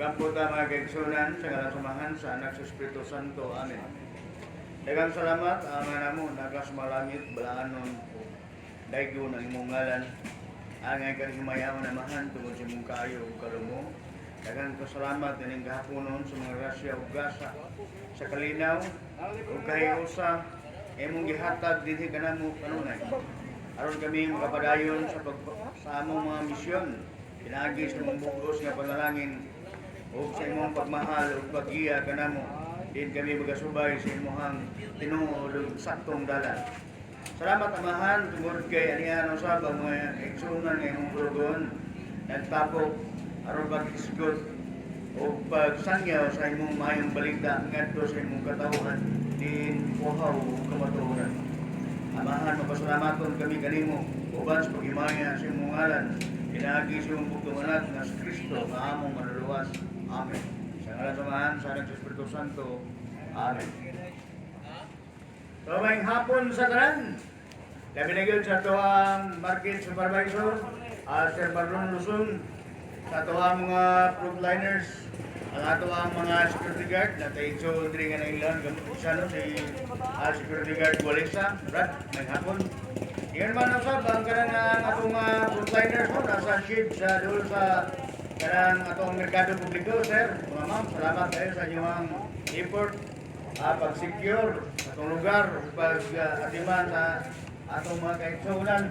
Pag-ampun ta mga kaigsunan sa ngalan samahan sa anak sa Espiritu Santo. Amen. Daghang salamat ama namo nagasumalangit balaanon daygo ng imong ngalan. Angay kanimayaman na mahan tungod sa imong kaayo ug kalumo. Daghang kasalamat ining gahaponon sa mga grasya ug gasa sa kalinaw ug kahiusa imong gihatag dinhi kanamo kanunay. Aron kami makapadayon sa among mga misyon. Pinaagi sa imong bugos nga panalangin ug sa imong pagmahal ug paggiya kanamo. Din kami magasubay sa imong tinuod ug saktong dalan. Salamat amahan tungod kay aniya usab ang mga igsunan nga imong pulugon nagtapok aron pag-isgot o pagsangyaw sa imong maayong balita ngadto sa imong katawhan din uhaw ug kamatuoran. Amahan mapasalamaton kami kanimo uban sa paghimaya sa imong ngalan. Pinaagi sa imong bugtong anak nga si Kristo nga among manluluwas. Amen. Sa ngalan samahan sa anak sa Espiritu Santo. Amen. So, may hapon sa tanan. Labi na yun sa ito ang market supervisor, Sir Marlon Luzon, sa ito ang mga frontliners, ang ato ang mga security guard, na tayo ito nga na ilan, si security guard Walesa, Brad, may hapon. Yan man ang sab, ang kanang atong frontliners mo, nasa ship sa doon sa kanang atong merkado publiko, sir. Mga ma'am, salamat kayo sa inyong effort. Pag-secure sa itong lugar, pag-atiman sa atong mga kaitsunan,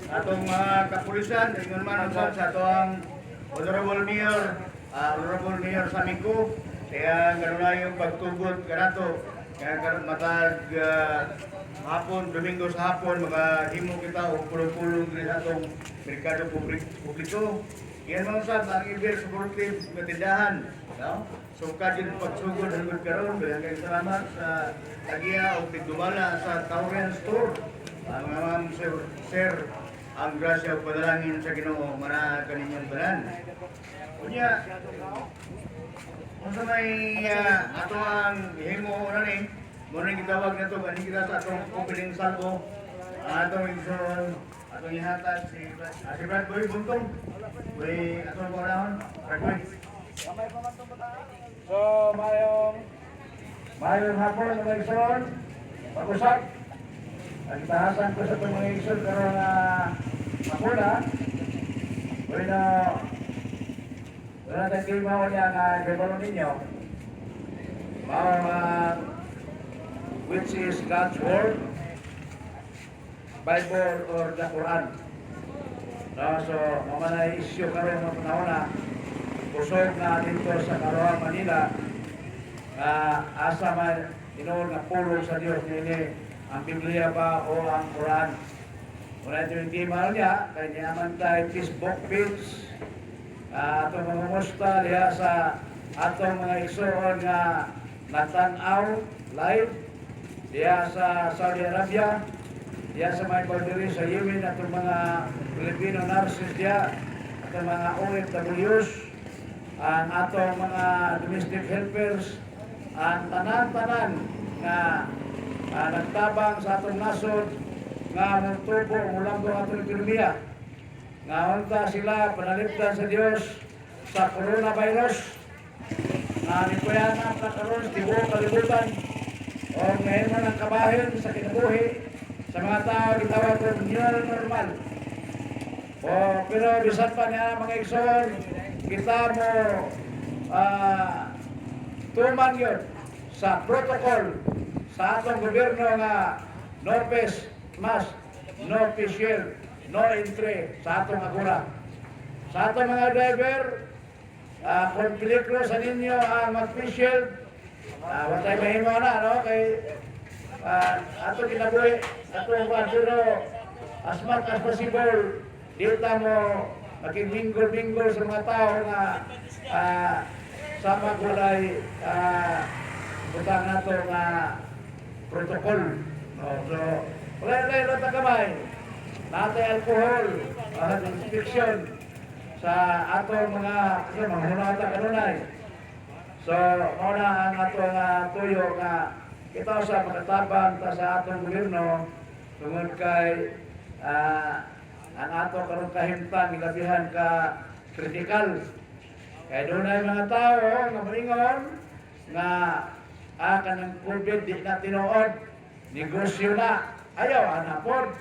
atong mga kapulisan, ingon man sa atong Honorable Mayor Samico, kaya gano'n na yung pagtugot kanato, kaya matag hapon, Domingo sa hapon, makahimo kita o pulong-pulong sa atong merkado publiko. Yan mga sab, ang ibig supportive na tindahan. No? So, kadin pagsugod hanggang karon, kaya salamat sa tagiya o tigdumala sa Taurian Store. Ang ma'am sir, ang grasya o padalangin sa Ginoo mara kaninyong balan. Kunya, kung sa may ato ang himo na ni, muna gitawag na ito, ganing kita sa atong opening salvo, atong igsoon, atong ihatag si Brad Boy Buntong. Boy, atong panahon, Brad Boy. So, mayong hapon mga igsoon, pag-usap. Ang tahasan ko sa itong mga igsoon karon na makuna. Bueno, wala tayong kimaw niya nga gano'n ninyo. Which is God's Word, Bible or the Quran. No, so, mamanay issue karon mga panahon na kusog na dito sa Caroa, Manila, asa man inoon nga pulong sa Dios nini ang Biblia ba o ang Quran. Wala ito yung email niya, kaya niyaman tayo Facebook page, atong mga musta diya sa atong mga igsoon nga natanaw live diya sa Saudi Arabia, diya sa may boundary sa Yemen, atong mga Filipino nurses diya, atong mga OFWs, ang atong mga domestic helpers, ang tanan-tanan nga nagtabang sa atong nasod nga magtubo mulang do atong ekonomiya nga unta sila panalipdan sa Dios sa coronavirus nga nipuyanan na karon sa tibuok kalibutan o mahimo ng kabahin sa kinabuhi sa mga tao gitawag og new normal. Pero bisan pa niya mga igsoon, kita mo tuman yun sa protocol sa atong gobyerno nga no face mask, no face shield, no entry sa atong agura. Sa atong mga driver, kung peligro sa ninyo ang mag-face shield, watay mahimo na, no? Kay ato kinabuhi, ato pero as much as possible, dito mo makigbinggol-binggol sa mga tao nga sama gulay butang nato nga protocol. So, wala ta kamay. Natay alcohol, infection sa atong mga hunata kanunay. So, muna ang atong tuyo nga kita sa pagkatabang ta sa atong gobyerno tungod kay ang ato karon kahimtang ilabihan ka kritikal Kaya doon ay mga tao nga moingon nga kanang COVID di na tinuod, negosyo na, ayaw anapod.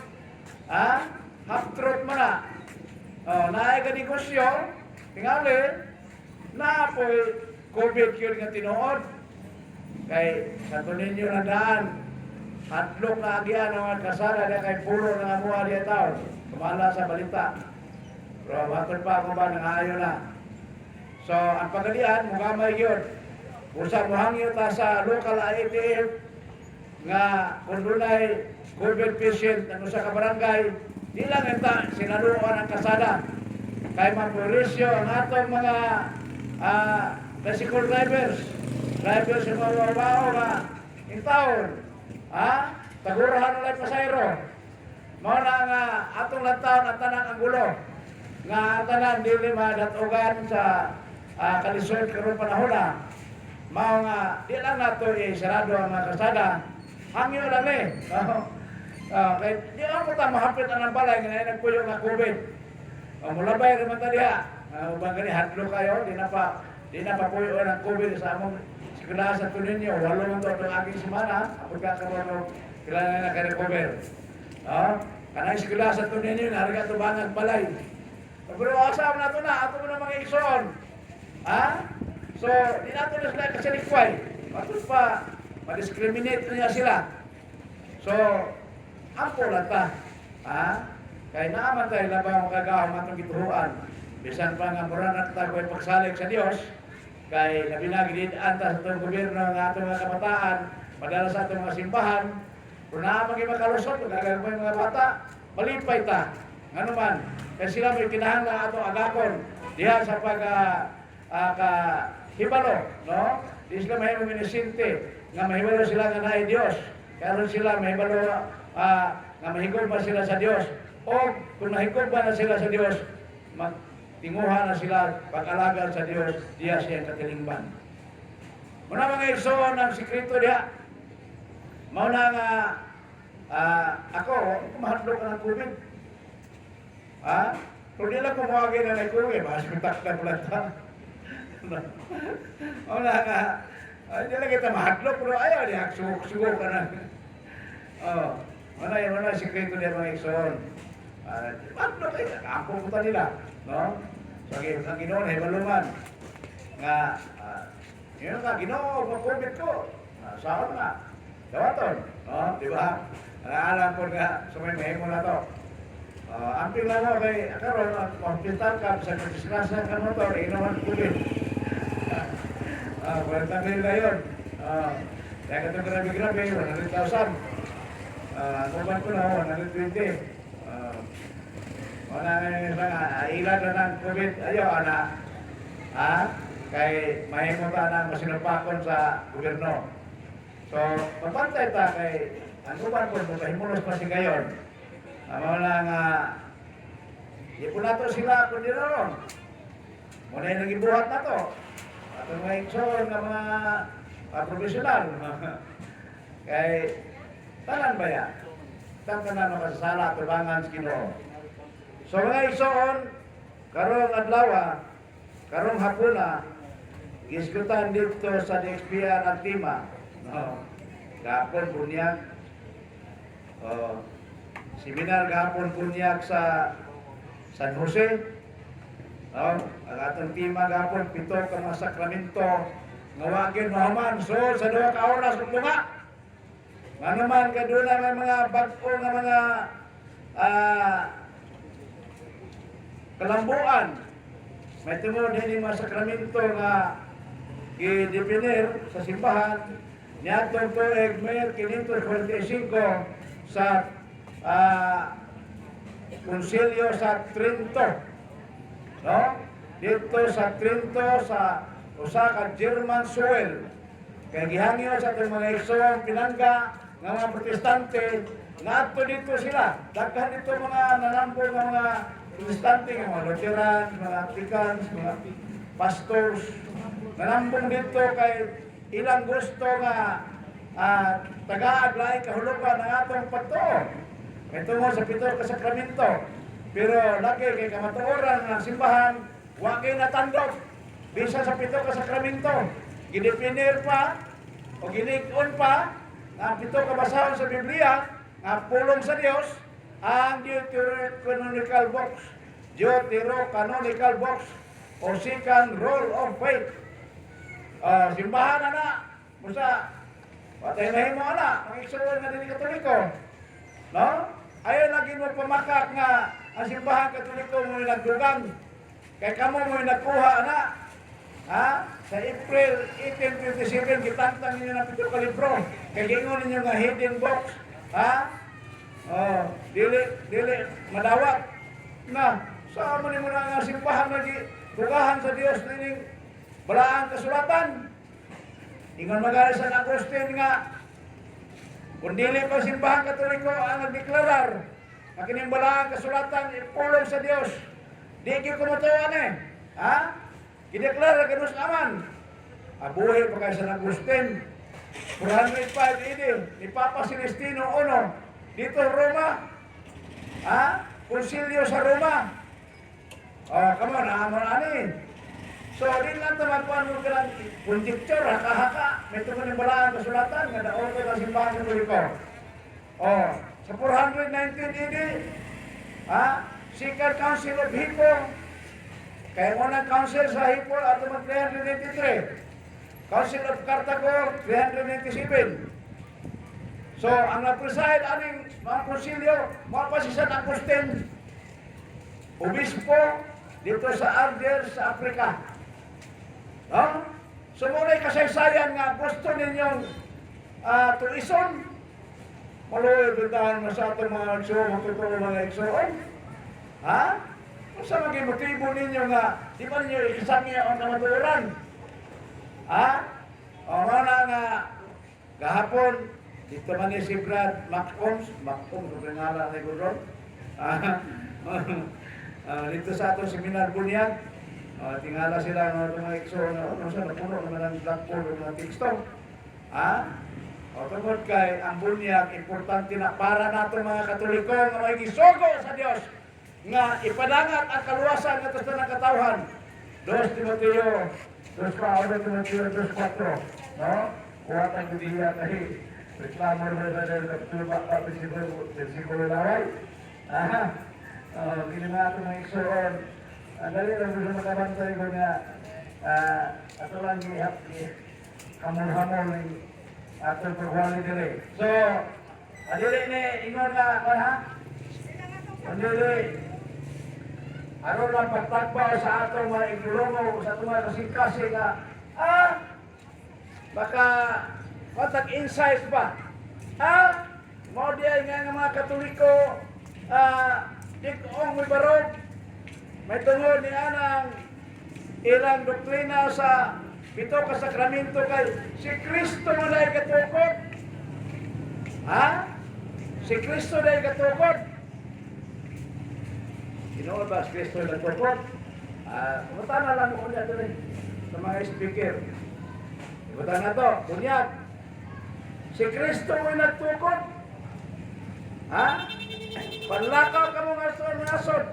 Half truth mo na. Naay ka negosyo, tingali, na po COVID yun nga tinuod. Kay sa tunin nyo na daan, hatlok na agyan ang kasara na kay puro na amuha diya tao. Kumala sa balita. Pero batod pa ako ba nangayo na. So, ang pagalian, mugamay yun. Usa mohangyo ta sa local IATF nga kung dunay COVID patient ano sa kabarangay, di lang ita sinaluan ang kasada. Kay mapulisyo ang atong mga bicycle drivers sa mga wabaw nga in town. Tagurahan na lang pasayro. Mao na nga atong lantaon at tanang ang gulo. Nga ang tanan dili madatugan sa kalisod karong panahon na. Mao nga di lang nato sarado ang mga kasada. Hangyo lang kay di ako ta mahapit ang balay nga nagpuyo nga COVID. Mulabay ra man ta diha. Ubang gani hadlo kayo di na pa puyo ang COVID sa among sigla sa tunin niyo. Walo man to ang aking semana apod ka karon kailangan na ka-recover. Kanang sigla sa tunin niyo narga to bangag balay. Pero asam na to na ato mo na mga igsoon. So, di natin na sila kasalikway. Patut pa, ma-discriminate niya sila. So, ampo lang ta. Kaya naaman tayo labang kagahong atong gituhuan. Bisan pa nga mura na tayo pagsalig sa Diyos. Kaya nabinagidaan ta sa itong gobyerno ng atong mga kabataan, padala sa atong mga simbahan. Kung naamang makalusot, kung gagawin yung mga bata, malipay ta. Ano man, kaya sila may kinahanglan atong agakon. Diha sa hibalo, no? Di sila mahimong inisinte, nga mahibalo sila nga naay Diyos. Karon sila mahibalo nga mahigol ba sila sa Diyos. O kung mahigol ba na sila sa Diyos, magtinguha na sila pag-alagan sa Diyos, diya siya katilingban. Muna mga igsoon ang sikreto diya. Mauna nga ako mahadlok ka ng COVID. Kung di lang kumawagin na nag-COVID, mas na pala ta. Wala nga. Hindi lang kita mahadlok, pero ayaw niya, sugo ka na. Wala yung sikreto niya mga igsoon. Mahadlok kayo, nakampong puta nila. No? So, ang ginoon, hibaluman. Nga, yun nga, ginoo, mag-COVID ko. Saan nga? Dawaton. No? Diba? Alam ko nga, sumay mo na to. Amping lang mo kay karon hospital ka sa disgrasya ka motor, inuman COVID. Kwenta nila yun. Kaya ka ito grabe-grabe, 100,000. Kuman ko na, 120. Wala nga, ilan na ng COVID. Ayaw, kay mahimota na masinapakon sa gobyerno. So, mapantay ta kay ang kuman ko, mahimulos pa si ngayon. Wala nga, di po nato sila kundi na ron. Muna yung nagibuhat na to. At ang mga igsoon ng mga profesional. Kay, tanan ba yan? Tanan na masasala, tubangan sa Ginoo. So mga igsoon, karong adlaw, karong hapuna, gisgutan dito sa DXPR at Tima. Gapon bunyag. Seminar gapon bunyag sa San Jose. Ang atong Tima gapon, 7 ka mga sakramento. Ngawagin mahuman. So sa 2 ka oras kung bunga. Nga naman, kaduna may mga bago nga mga kalambuan. May tungod din yung mga sakramento nga i-definir sa simbahan. Niyatong tuig Mayor 545 sa Konsilyo sa Trinto. No? Dito sa Trinto sa usa ka German soil. Kaya gihangyo sa itong mga igsoong pinangga ng mga protestante, nato dito sila. Daghan dito mga nanambol ng mga protestante, mga Lutheran, mga Anglicans, mga pastors. Nanambong dito kay ilang gusto nga taga-aglay kahulugan ng atong pagtuo. Kaya tungo sa 7 ka sakramento. Pero lagi kay kamatuoran ng simbahan, wag natandog. bisa sa pito ka sakramento. Gidefinir pa o ginig-on pa ang pito ka basahon sa Biblia nga pulong sa Dios ang Deuterocanonical Books, Deuterocanonical Books o Second Rule of Faith. Simbahan na musa patay na himo ana ang igsoon nga dili Katoliko. No? Ayaw lagi mo pamakak nga ang simbahan Katoliko mo nagdugang. Kay kamo mo nagkuha na. Ha? Sa April 1827 gitantang ninyo ng 7 ka libro. Kay gingon ninyo nga hidden box. Ha? Dili madawat. Na, sa mo nimo na nga simbahan lagi dugahan sa Dios nining balaang kasulatan. Ingon magari San Agustin nga kung dili pa simbahan Katoliko ang nagdeklarar na kining balaang kasulatan ipulong sa Dios. Di gyud kumatuan eh. Ha? Gideklara kanus aman. Abuhay pa kay San Agustin. 405 AD ni Papa Celestino I dito Roma. Ha? Konsilyo sa Roma. Come on, ani. So, din lang ito magpuan mo ka ng conjecture, haka-haka. May tuman yung balaan kasulatan, nga daon ko ng simbahan ng Katoliko. Sa 419 AD, Second Council of Hippo, kaya unang council sa Hippo, ato mag 393. Council of Cartago, 397. So, ang nag-preside aning mga konsilyo, mga pa si San Agustin, obispo, dito sa Argel, sa Africa. No? So muna'y kasaysayan nga gusto ninyong tuison. Maluoy bintahan mo sa atong mga ekso, matutulong mga eksoon. Ha? Kung sa maging motibo ninyo nga, di ba ninyo ikisangi ang kamaturan? Ha? O mana nga, gahapon, dito man ni si Brad Maccombs, kung ngala ni Gudron. Dito sa atong seminar bunyag, tingala sila ng mga ekso na napuno naman ang blackboard ng mga teksto. Tungkol kay ang bunyag, importante na para nato mga Katoliko nga may gisugo sa Dios nga ipadangat ang kaluwasan nga gusto ng katawhan. 2 Timoteo 2:4, no? Kuwatang Biblia kay reklamo na sa kapitulba pa bersikulo laway. Gini nga ito mga iksoon. Ang dali lang gusto makabantay ko nga ato lang kamul-hamul ng atong pagwali dili. So, adili ni ingon nga ha? Adili. Aron lang pagtagbaw sa atong mga igulungo, sa atong mga kasing-kasi nga, baka matag insight ba? Mo diay nga mga Katoliko, dik-ong may barog, may tungod ni anang ilang doktrina sa 7 ka sakramento kay si Kristo mo na katukod. Si Kristo na katukod. Ginoon ba si Kristo na katukod? Kumutana lang ko niya ito sa mga speaker. Kumutana to, bunyag. Si Kristo mo nagtukod. Panlakaw ka mo ngasod.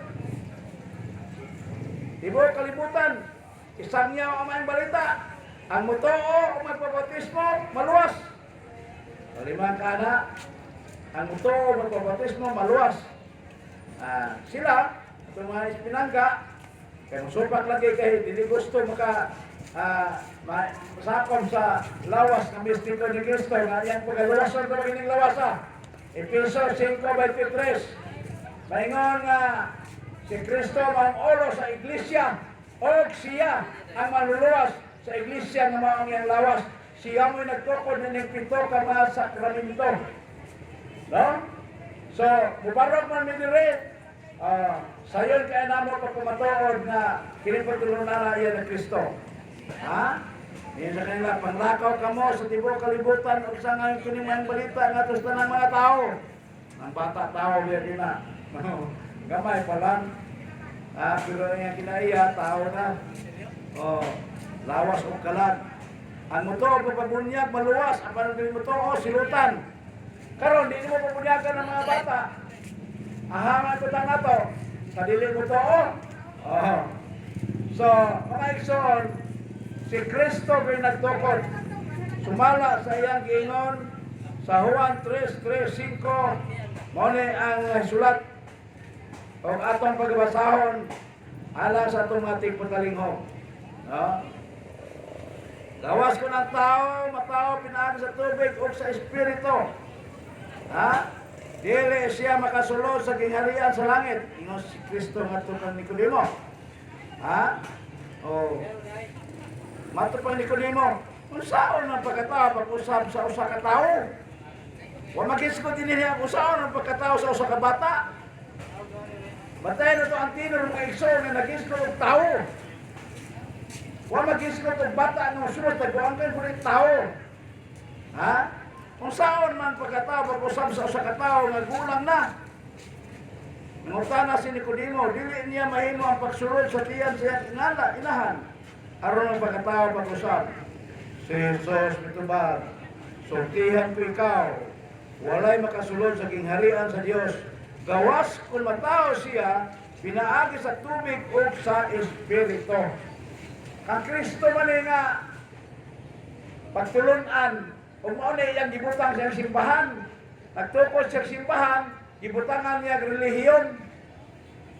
Ibo kalibutan. Isang yaw ang mga balita. Ang mutoo o magpabautismo, maluwas. Limang ka na. Ang mutoo o magpabautismo, maluwas. Sila, itong mga Espinangga, kaya masupak lagi kayo, hindi gusto masakon sa lawas ng mistiko ni Cristo. Nga yan po kaluwasan ko magiging lawasa. Episode 5:23. Maingon nga si Kristo ang olo sa iglesia o siya ang manluluwas sa iglesia ng mga ang lawas. Siya mo'y nagtukod na nagpito ka mga sakramento. No? So, mubarok man mi dire, sayon kaya namo pagpumatuod na kinipagtulong na iya ng Kristo. Yan sa kanila, panlakaw ka mo sa tibo kalibutan o sa ngayon kinimang balita nga tos na ng mga tao. Ang bata tao, yan na. Gamay pa lang. Pero yung kinaiya, tao na. Lawas o kalat. Ang muto, papabunyag, maluwas. Ang panagin muto, silutan. Karon, di mo pabunyagan ng mga bata. Ahangan ko na to. Sa dili muto, So, mga ikson, Si Kristo kay nagtukod. Sumala sa iyang giingon sa Juan 3:5 mao ni ang sulat o atong pagbasahon ala sa atong mga tigpatalinghong. No? Gawas ko ng tao, matao pinaagi sa tubig o sa espiritu. Ha? Dili siya makasulod sa gingharian sa langit. Ingon si Kristo nga tukang Nicodemo. Ha? Oh. Matupang Nicodemo. Kung saan ang pagkatao pag-usap sa usa ka tao? Wa mag-iskot din niya kung saan ang pagkatao sa usa ka bata. Batay na to ang tinor mga igsoon na nag-iskot og tao. Wa mag-iskot og bata nga sunod tagbuangkan ko rin tao. Ha? Kung saan man pagkatao pag-usap sa usa ka tao nga gulang na. Nangutana si Nicodemo, dili niya mahimo ang pagsulod sa tiyan sa iyang inahan. Aron ang pagkatao pag-usap. Si Jesus mitubag, sultihan ko ikaw, walay makasulod sa gingharian sa Dios. Gawas kung matao siya, pinaagi sa tubig o sa espiritu. Ang Kristo man nga pagtulunan, kung mao na iyang gibutang sa simbahan, nagtukod sa simbahan, gibutangan niya relihiyon.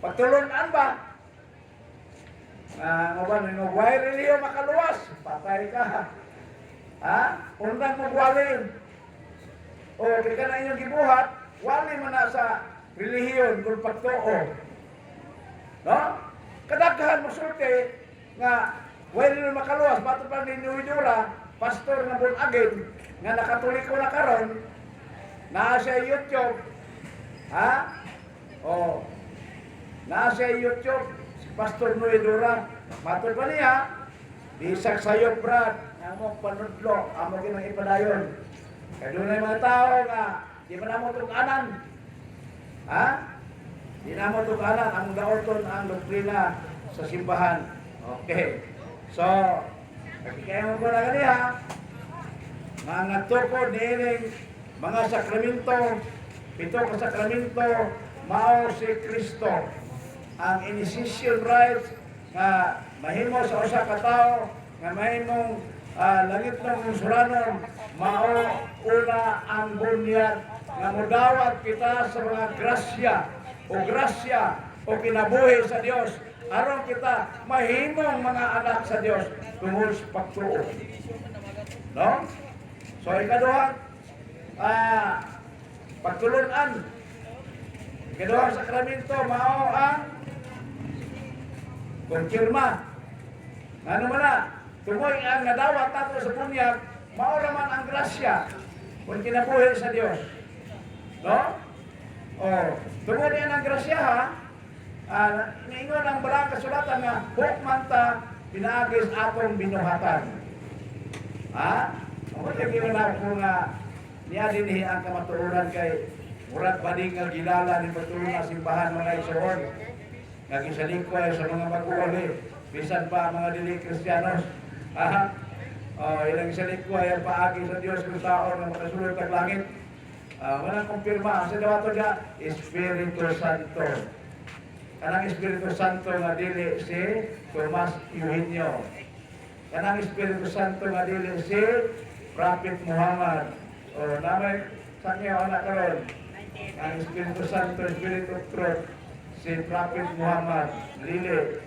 Pagtulunan ba? Why relihiyon makaluwas? Patay ka. Ha? Unang magwalin. O, kaya ka na inyong gibuhat, wali man na sa relihiyon kung pagtuo. No? Kadaghan masulti nga wali na makaluwas, bato pa ninyo idura, pastor nga bulagin, nga nakatuliko na karon, naa siya YouTube. Ha? O, naa siya YouTube, si Pastor Noedura, mato pa niya, bisag sayo brad, among panudlo, among ginang ipadayon. Kaya doon na yung mga tao nga, di ba na mo tukanan? Ha? Di na mo tukanan, ang gaoton ang doktrina sa simbahan. Okay. So, kaya mo ko na ganiha, mga tukod niining mga sakramento, 7 ka sakramento, mao si Kristo. Ang initiation rites nga mahimo sa usa ka tawo nga mahimong langit ng suranon, mao una ang bunyag nga modawat kita sa mga grasya o kinabuhi sa Dios aron kita mahimong mga anak sa Dios tungod sa pagtuo. No? So ikaduha, pagtulunan. Ikaduha sakramento mao ang konfirma. Ano man na? Tumoy ang nadawat nato sa bunyag, mao naman ang grasya kung kinabuhi sa Dios. No? O, tungod yan ang grasya ha, niingon ang barang kasulatan nga, huk man ta, pinaagis atong binuhatan. Ha? O, yung na ko nga, niya din ang kamatuuran kay murat bading nga gilala ni patulong na simbahan mga isoon. Nagisalikoy sa mga mag-uuli, bisan pa mga dili Kristiyanos. Aha. Ilang salikoy ang paagi sa Dios kung taon na makasulod ng langit. Walang kumpirma. Sa dawato niya, Espiritu Santo. Kanang Espiritu Santo nga dili si Tomas Eugenio. Kanang Espiritu Santo nga dili si Prophet Muhammad. Namay sa niyo anak karon. Ang Espiritu Santo, Espiritu Truth, si Prophet Muhammad, dili.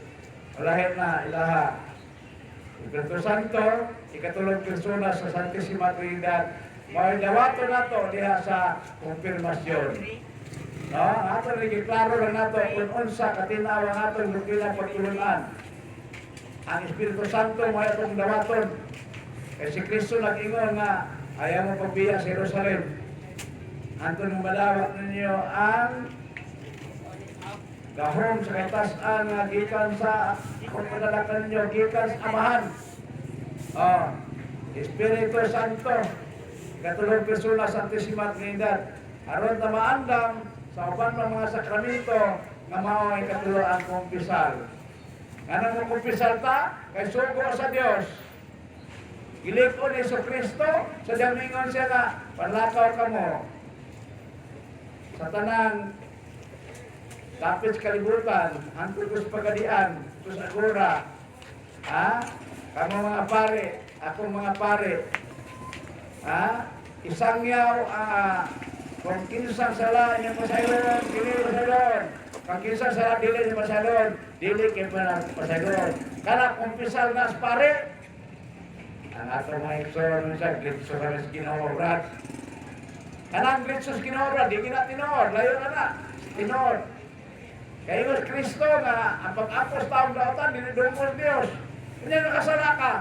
Lahit na ilaha. Espiritu Santo, ikatulong persona sa Santissima Trinidad. May dawato na to diha sa konfirmasyon. No? Ato rin klaro lang nato kung unsa katinawa nato yung lukilang pagtulunan. Ang Espiritu Santo may atong dawaton. Kaya si Kristo nag-ingon nga ayaw mo pagbiya sa Jerusalem. Anto nung malawat ninyo ang gahom sa katasan nga gikan sa kung padalakan ninyo gikan sa amahan. Espiritu Santo, katulong persona sa Santissima Trinidad, aron na maandam sa uban ng mga sakramento nga mao ay katulong ang kumpisal. Nga nang kumpisal ta, kay sugo sa Dios. Gilikon ni Kristo, sa damingon siya nga, panlakaw ka mo. Sa tanang kapit kalibutan, ang tutos pagadian, tutos agura, Kamu mga pare, akong mga pare, isang yaw, kung kinsang sala niya pasayron, dili pasayron. Kung kinsang sala dili niya pasayron, dili kayo pasayron. Kana kumpisal nas pare, ang atong mga ikson, minsan, glitso ka na sa kinaobrad. Kanang glitso sa kinaobrad, di kinatinod, layo ka na, tinod. Kaya yung Kristo nga, ang pag-apos taong dautan, dinidungkol Diyos. Hindi nakasala ka,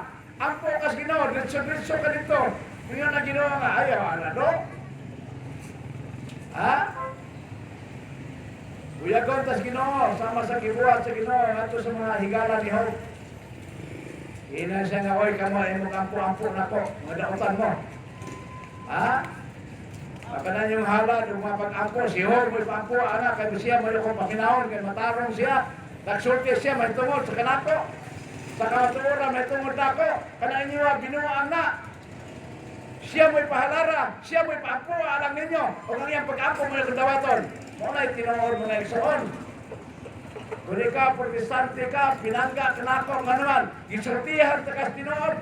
ampo ka sa Ginoo, glitso ka dito. Kung yun ang ginawa nga, ayaw, ano? Buyagon tas Ginoo, sama sa kibuhat sa Ginoo, ato sa mga higala ni Hope. Ina siya nga, oy, kamo, mo kampo-ampo na ko, mga dautan mo. Pagkanan yung halad, yung mga pag-ampo, si Hope, may pampo, anak, kaya siya, may akong pakinahon, kaya matarong siya. Nagsulti siya, may tungod sa kanako. Sa kamatuura, may tungod ako. Kanaan niyo, binuang na. Siya mo'y pahalara, siya mo'y paampo, alam ninyo. O kang iyang pag-ampo mo yung dawaton. Muna'y tinuod mga igsoon. Kung ka, protestante ka, pinangga, kanako, nga naman, gisultihan sa kas tinuod.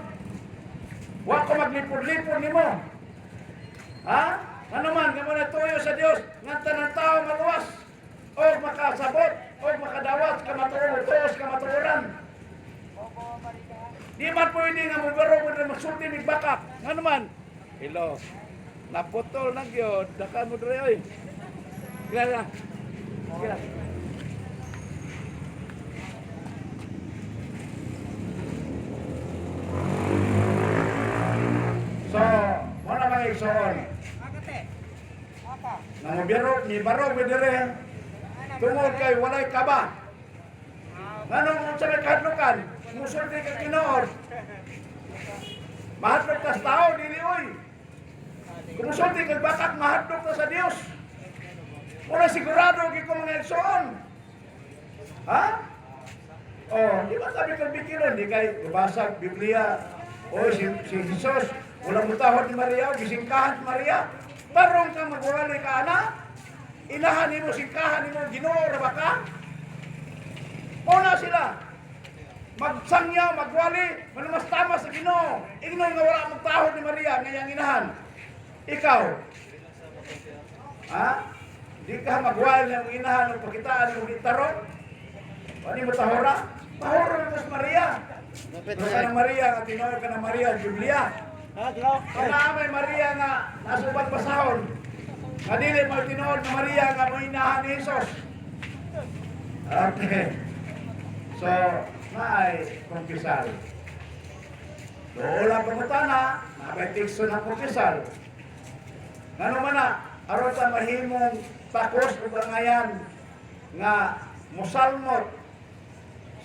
Huwag ko maglipod-lipod ni mo. Nga naman, nga muna tuyo sa Diyos, nganta ng tao maluwas. O makasabot, o makadawat, kamaturos, kamaturan. Di man pwede nga magaro mo na magsulti mig bakak. Nga naman, hello, naputol na gyud, daka mo dre oy. Kaya. So, muna mga igsoon. Nang ni baro mo dire. Tungod kay walay kaba. Nganong sa nagkadlukan? Musulti ka Ginoo. Mahadlok ka sa tao, dili oy. Kung musulti ka bakak, mahadlok ka sa Dios. Muna sigurado gid ko mga igsoon. Di ba sabi kang bikiron, di kay ibasag Biblia. Si Jesus, walang mutahod ni Maria, gisingkahan ni Maria. Tarong kang magwali ka, anak. Ilahan ni mo, singkahan ni mo, Ginoo ra ba ka? Una sila. Magsangyaw, magwali, manumas tama sa Ginoo. Ingnon nga wala magtahod ni Maria, ngayang inahan. Ikaw, di ka magwali ng inahan ng pakitaan ng gitarong? Wani mo tahora? Tahora na sa Maria. Pero ka ng Maria, nga tinawag ka ng Maria, Biblia. Kaya Maria nga nasubat pasahon. Kadili mo tinawag ng Maria nga mo inahan ni Jesus. Okay. So, naay kumpisal. Doon ang pagkutana, nabetikso ng kumpisal. Ngano man na, aron sa mahimong takos o bangayan nga musalmot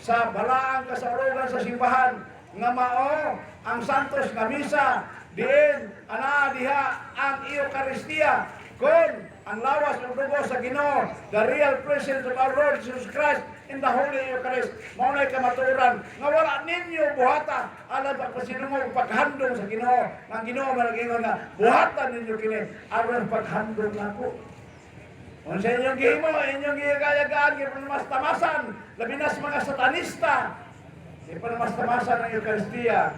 sa balaang kasarugan sa simbahan nga mao ang santos nga misa diin ana diha ang Eucharistia kon ang lawas ng dugo sa Ginoo, the real presence of our Lord Jesus Christ in the Holy Eucharist. Maunay kamaturan nga wala ninyo buhata alam pagpasinungog paghandong sa Ginoo. Ang Ginoo malagingon nga buhatan ninyo kini aron paghandong nako. Kung sa inyong gihimo, inyong gigayagaan, gipanamastamasan, labi na sa mga satanista, gipanamastamasan ang Eucharistia.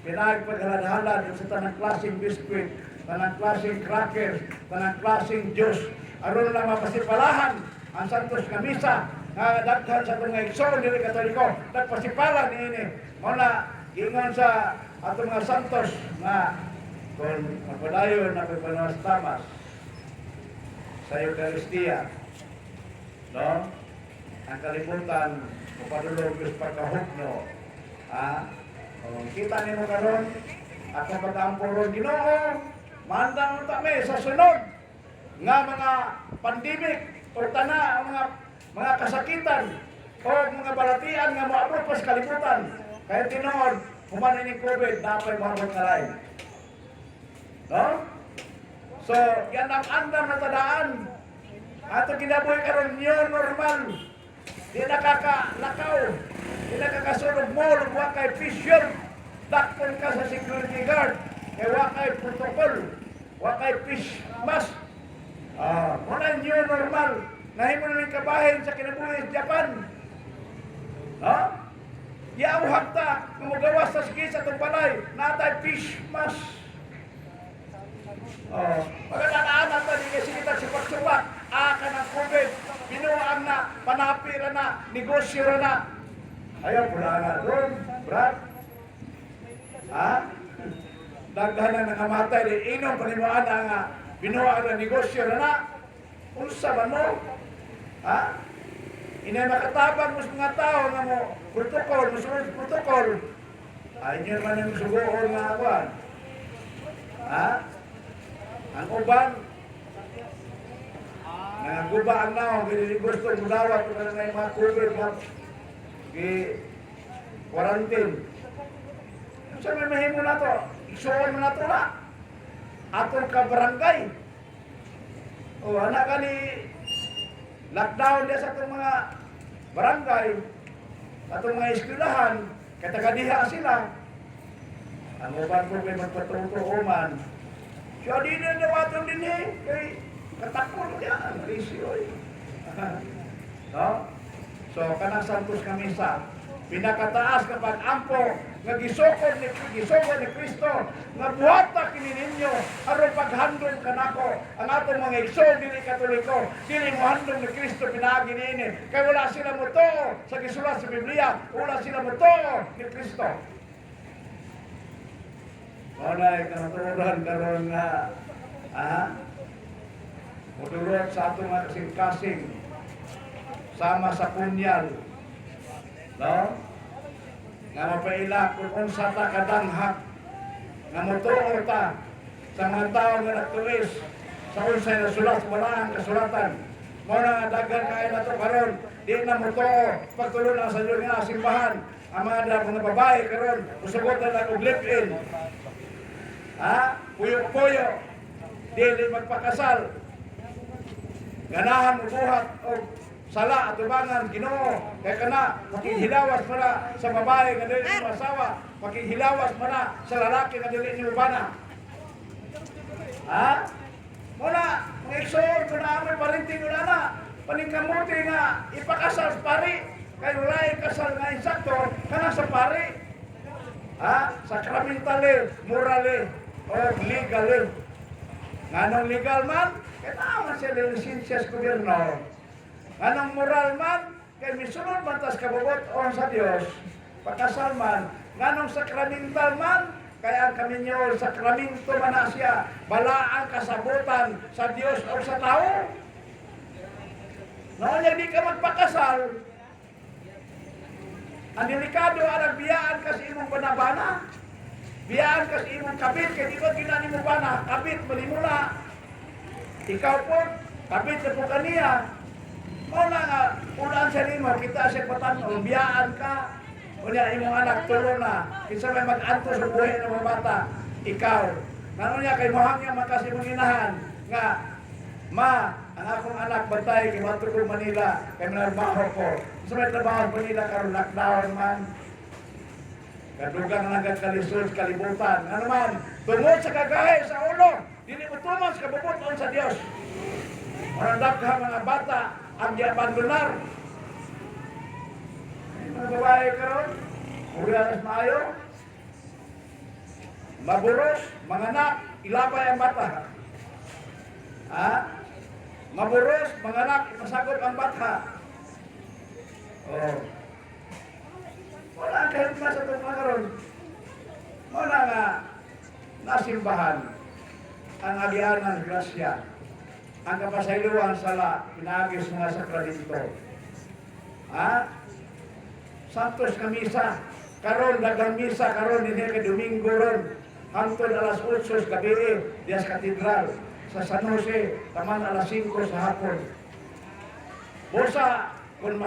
Pinagpaghalad-halad sa tanang klaseng biskuit, tanang klaseng crackers, tanang klaseng juice. Aron lang mapasipalahan ang santos nga misa, nga daghan sa itong nga igsoon, dili Katoliko, nagpasipalan niini. Muna, gingon sa atong mga santos, nga kung mapadayon na pagpanastamas, sa Eucharistia, no? Ang kalimutan, mapadulog yung pagkahukno. Kita niyo karon, ako pag-ampuro Ginoo, mandang mo kami sa sunod nga mga pandemic o tana mga kasakitan o mga balatian nga moabot pa sa kalibutan. Kaya tinuod, human ni COVID, dapat maabot na lain. No? So, yan ang andam na tadaan. Ato kinabuhi karon new normal. Di nakakalakaw. Di nakakasulog mo. Huwag kay fishing. Dakpon ka sa security guard. Huwag kay protocol. Huwag kay fish mask. Muna new normal. Nahimo na ng kabahin sa kinabuhi sa Japan. No? Yauhag ta, kumugawas sa sige sa itong balay, natay fish mas. Oh, magandaan natin, hindi kasi kita sipak-sipak, ka ng COVID, binuang na, panapira na, negosyo na. Ayaw, pula na doon, Brad. Ha? Daghan na nakamatay, inom panimuan na nga, binuang na negosyo na. Unsa ba no? Ha? Inay makatabang mo sa mga tao nga mo, protokol, musunod protokol. Ay nyo naman yung sugoon nga akuan. Ha? Ang uban, nangaguba ang naong, hindi gusto mudawat kung ano nga yung mga COVID nga quarantine. Sa may mahimo na to, isuon mo na to na. Atong kabarangay. O anak ka ni lockdown dia sa itong mga barangay, atong mga eskwelahan, katagadiha sila. Ang uban ko may magpatutuoman. Siya din na nawatong din kay katakol niya, ang risyo eh. No? So, kanang Santos Kamisa, pinakataas kapag ampo, nga gisokod ni Kristo, nga buhata kini ninyo, aron paghandong kanako, ang atong mga igsoon, dili Katoliko, dili mo handong ni Kristo pinaagi niini, kay wala sila mo to, sa gisulat sa Biblia, wala sila mo to ni Kristo. Wala kanaturan karon nga, mudurot sa atong mga kasing-kasing, sama sa punyal, no? Nga mapaila kung unsa ta kadanghak, nga motuo ta sa mga tao nga nagtulis sa unsay nasulat, wala ang kasulatan. Muna nga daghan kayo na to karon, di na motuo, pagtuloy na sa Diyos nga simbahan, ang mga babae karon, usugot na lang og live-in. Puyo-puyo, dili magpakasal, ganahan mo buhat o sala at ubangan, Ginoo, kaya kana, makihilawas mo na sa babae nga dili mo asawa, makihilawas mo na sa lalaki nga dili mo bana. Muna, mga igsoon, kung naamoy parinting mo na, paningkamuti nga, ipakasal sa pari, kaya wala yung kasal nga insakto, kana sa pari. Sakramentali, morali, o legali. Nganong legal man, kaya naman siya lisensya sa gobyerno. Nganong moral man, kaya misunod man tas kababot o sa Diyos, pagkasal man. Nganong sakramental man, kaya ang kaminyol, sakramento man na siya, balaang kasabutan sa Diyos o sa tao. Noon di ka magpakasal, ang delikado ang biyaan kasi imong banabana. Biyaan kasi imong kabit, kaya di ba ginani mo bana, kabit, malimula. Ikaw po, kabit na po kaniya. Muna nga, ulan sa nimo, kita siya patanong, biyaan ka. O niya, imong anak, tulo na. Kinsa may mag-anto sa buhay ng mga bata, ikaw. Nano niya, kay mohang niya makasi mong inahan, nga, ma, ang akong anak bantay, kay Matugong Manila, kay manarbaho ko. Kinsa may trabaho sa Manila, karon lockdown man. Kadugang nagad kalisod, kalibutan. Ano man, tungod sa kagahe sa ulo, dili mo tuman sa kabubuton sa Dios. Orang daghang mga bata ang giabandonar. Mga babae karon, urianas maayo, maburos, manganak, ilabay ang bata. Maburos, manganak, ipasagop ang bata. Oh. Wala ang kahit na sa itong mga karon. Wala nga nasimbahan ang agianan grasya, ang kapasayloan sala, pinagis mga sakramento. Santos ka misa, karon dagang misa, karon hindi ka Domingo ron, hangtod alas 8 gabi, dias katedral, sa San Jose, taman alas 5 sa hapon. Busa, kung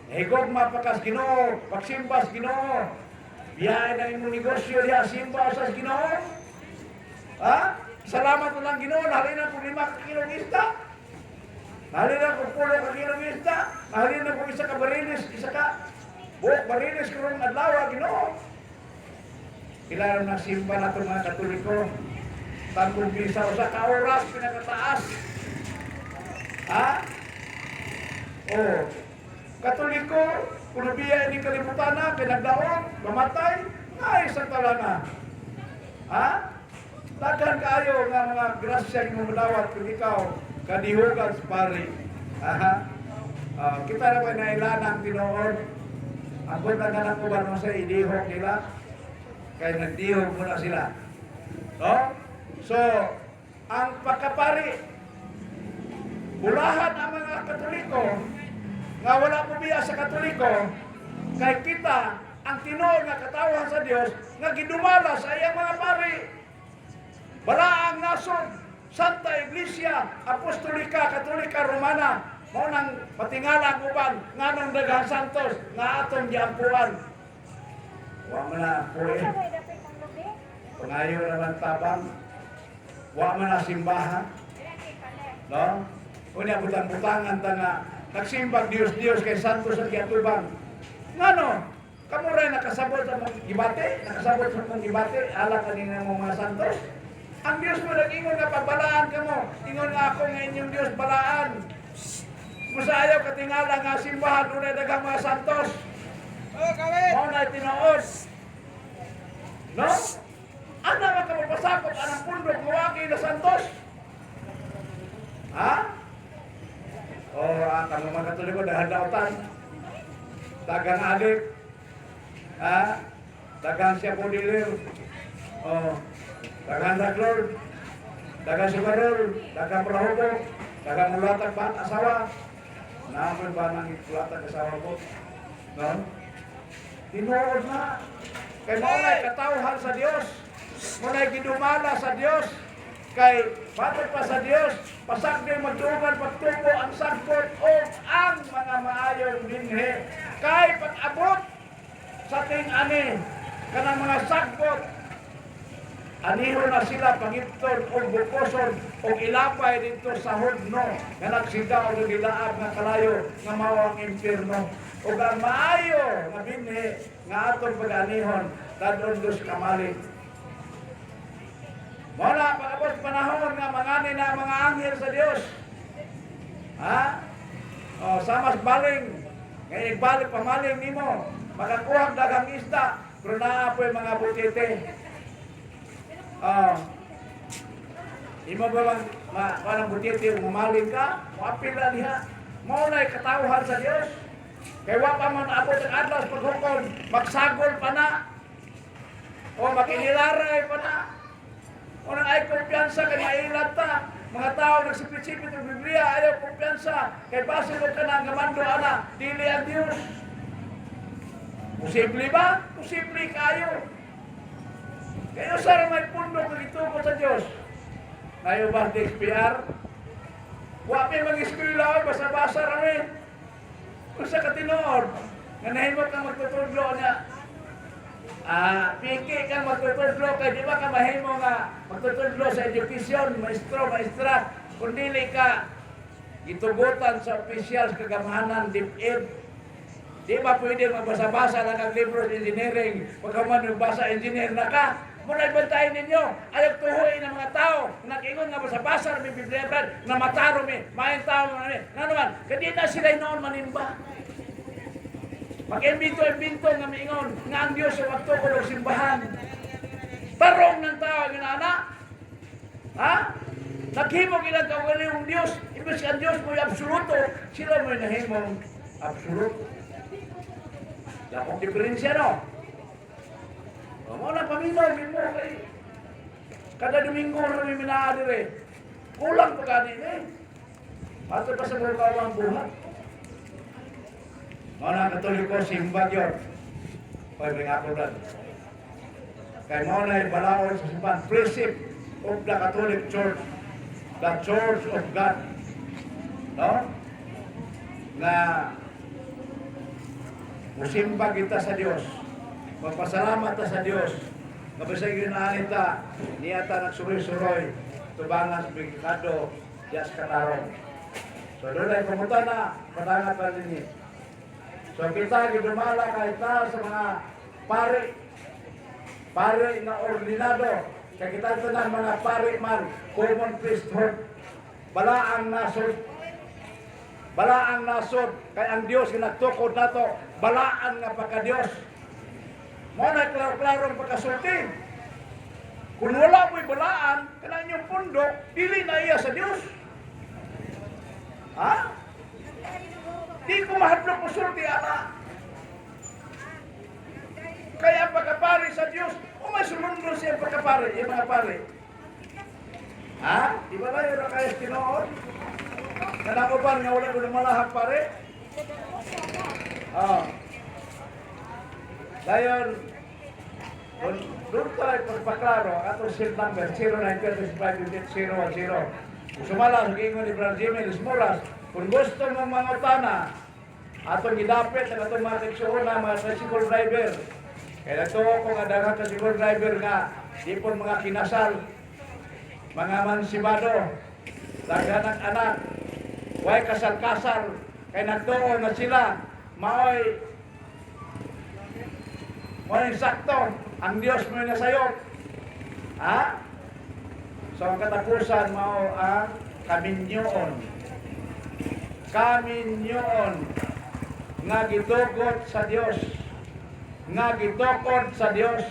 higog mapakas Ginoo, pagsimbas Ginoo, biyahe na imong negosyo diya, simba sa Ginoo. Salamat mo lang Ginoo, nahalina ko 5 kilong isda. Nahalina ko 10 kilong isda. Nahalina ko isa ka barilis, isa ka buok barilis ko rin adlaw, Ginoo. Kailangan na simba na ito mga Katoliko. Tangkong bisa o sa kaoras, pinakataas. Katoliko, kulubiya ini kalibutan na, pinagdaon, mamatay, ay sa talana. Ha? Daghan kayo nga mga grasya yung mulawat kung ikaw kadihugan sa pari. Aha. Kita na ba nailan ang tinoon? Ang punta na lang ko ba naman sa idihok nila? Kaya nagdihok muna sila. No? So, ang pagkapari, bulahan ang mga Katoliko, nga wala pumiya sa Katoliko, kay kita, ang tinuod nga katawan sa Dios nga gidumala sa iyang mga pari. Balaang nasod, Santa Iglesia, Apostolika, Katolika, Romana, mao nang matingala ang uban nganong daghang santos nga atong giampuan. Wa man na puy. Pangayo naman tabang. Wa man na simbahan. No? Unya butang-butangan ta nga nagsimbag Dios kay santos ang giatubang. Ngano? Kamo ray nakasabot sa mga gibate, nakasabot sa mga gibate, ala kanina mo mga santos. Ang Diyos mo nag-ingon nga pagbalaan ka mo. Ingon nga ako nga inyong Diyos balaan. Musayaw katingala nga simbahan unay daghang mga santos. Mao na tinuod. No? Ano nga ka mapasakop anang pundok mawagi na santos? Ha? O ang mga Katoliko dahil dautan. Dagang alik. Ha? Dagang siya pudilir. O dagang daglor. Dagang sugarol. Dagang prahobo. Dagang mulatag ba asawa. Naman ba nang mulatag asawa ko? No? Tinuod na. Kay maunay katawhan sa Dios. Maunay gidumala sa Dios. Kay patod pa sa Dios. Pasagdi magdugan pagtubo ang sagpot o ang mga maayong binhi. Kay pag-abot sa ting-ani kanang mga sagpot, aniho na sila pangipton o bukoson o ilapay dito sa hudno nga nagsigaw o gilaab nga kalayo nga mao ang impierno. O ang maayo nga binhi nga atong pag-anihon dadon dos kamalig. Mula pag-abot panahon nga mangani na mga anghel sa Dios. Ha? O samas baling nga igbalik pamaling nimo makakuha daghang isda pero naapoy mga butite. Imo ba bang parang butite umaling ka? Wapil na niya. Mao na'y katawhan sa Dios. Kaya wa pa man abot ang adlaw sa paghukon, magsagol pa na. O makinilaray pa na. O nang ay kumpiyansa kay mailat ta. Mga tao nagsipit-sipit ng Biblia, ayaw kumpiyansa. Kay basil ka na ang gamando ana, dili ang Dios. Posible ba? Posible kayo. Kaya sara may pundo kung ituko sa Diyos. Ngayon ba di XPR? Wapi mag-eskwila, basa-basa rami. Kung sa katinood, nga nahimot kang magtutudlo niya. Piki kang magtutudlo, kaya di ba ka mahimo nga magtutudlo sa edukasyon, maestro, maestra, kung dili ka itugutan sa opisyal sa kagamahanan, DepEd. Di ba pwede magbasa-basa lang ang libro ng engineering, pagka man magbasa engineer na ka, muna ibantayin ninyo, ayaw tuhuin ng mga tao, nag-ingon nga basa-basa ng Biblia, na mataro mi, maayong tao nga naman, kadi na sila noon manimba. Mag-imbito-imbito nga miingon, nga ang Diyos sa wakto ko ng simbahan. Tarong ng tao, ginana. Ha? Naghimog ilang kawali yung Diyos, ibig ang Diyos mo'y absoluto, sila mo'y nahimong absoluto. Dakong diferensya, no? Wala paminaw, mimo kay kada Domingo na may minaadire. Kulang pa kanin eh. Ato pa sa mga ang buhat. Mga Katoliko, simba yun. Pwede nga po lang. Kaya mo na ibalaon sa simbahan, principle of the Catholic Church, the Church of God. No? Na musimba kita sa Diyos. Magpasalamat ta sa Diyos. Mabasay ginaan ita, niya ta nagsuroy-suroy, tubangan sa pagkikado, diyas katarong. So doon ay pumunta na, padangat pa rin. So kita gidumala kahit ta sa mga pari na ordinado, kaya kita ito na mga pari man, common priesthood, balaang nasod. Balaan nasod kay ang Dios nga nagtukod nato, balaan nga pagka Dios. Mo na klaro-klaro ang pagkasulti. Kung wala mo'y balaan, kanang inyong pundok, dili na iya sa Dios. Ha? Di ko mahadlok mo sulti, ana. Kaya ang pagkapari sa Diyos, kung may sumundo siya ang pagkapari, yung mga pari. Ha? Di ba na yun ang kaya tinoon? Kanakupan nga wala ko na malahap pare? Dayon, doon tayo pagpaklaro, atong seal number 0925-010. Kung sumala, sabihin ni Brother Jimmy Lismoras, kung gusto mo mga utana, atong gidapit ang atong mga seksyon mga tricycle driver. Kaya ito kung adagang tricycle driver nga, di po mga kinasal, mga mansibado, laganak anak, way kasal-kasal, kaya nagtuo na sila, maoy sakto, ang Diyos mo na sayo. Ha? So ang katapusan mao ang kaminyoon. Kaminyoon nga gitugot sa Dios. Nga gitukod sa Dios.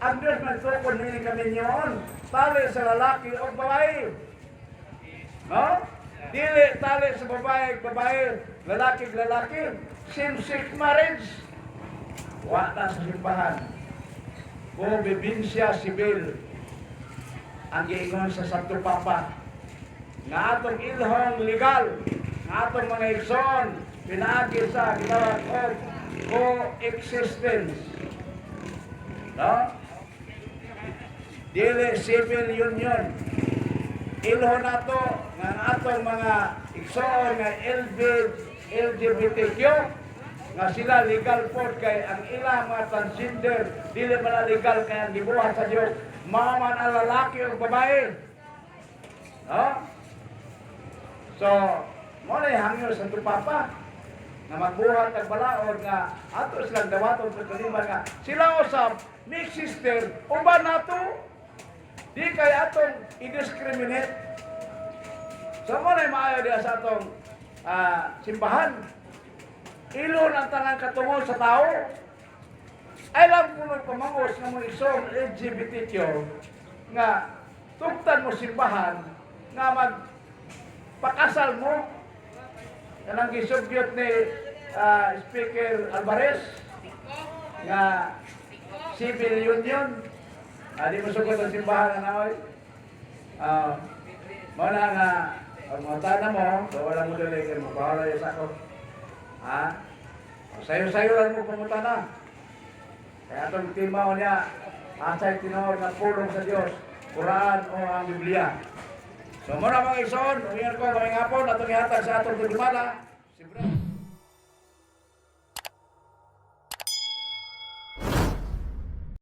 Ang Dios magtukod ni kaminyoon. Tali sa lalaki o babae. No? Dili tali sa babae, lalaki. Same-sex marriage. Wala sa simbahan. Kung bibinsya sibil ang giingon sa Santo Papa nga atong ilhong legal nga atong mga igsoon pinaagi sa gitawag og coexistence. No? Dili civil union. Ilhon nato nga atong mga igsoon nga LGBTQ nga sila legal po kay ang ilang mga transgender dili man legal kay ang gibuhat sa Dios maman ang lalaki o babae. No? So, mo na hangyo sa Santo Papa na magbuhat ang balaod nga ato silang dawaton sa kaliman nga sila usab mixed sister uban nato di kay atong i-discriminate. So mo na maayo diha sa atong simbahan. Ilon ang tanang katungol sa tao. Ay lang po nagpamangos ng mga isong LGBTQ nga tugtan mo simbahan nga magpakasal mo. Yan ang gisugyot ni Speaker Alvarez nga civil union. Di mo sugot ang simbahan na naoy. Muna nga ang mga tana mo, wala mo dali mo, bahala yung sako. Ha? Sayo-sayo lang mo pumunta na. Kaya itong timaw niya, asay tinoor na pulong sa Diyos, Quran o ang Biblia. So muna mga ison, umiyan ko, mga ngapon, atong ihatag sa atong tulumala, si Brad.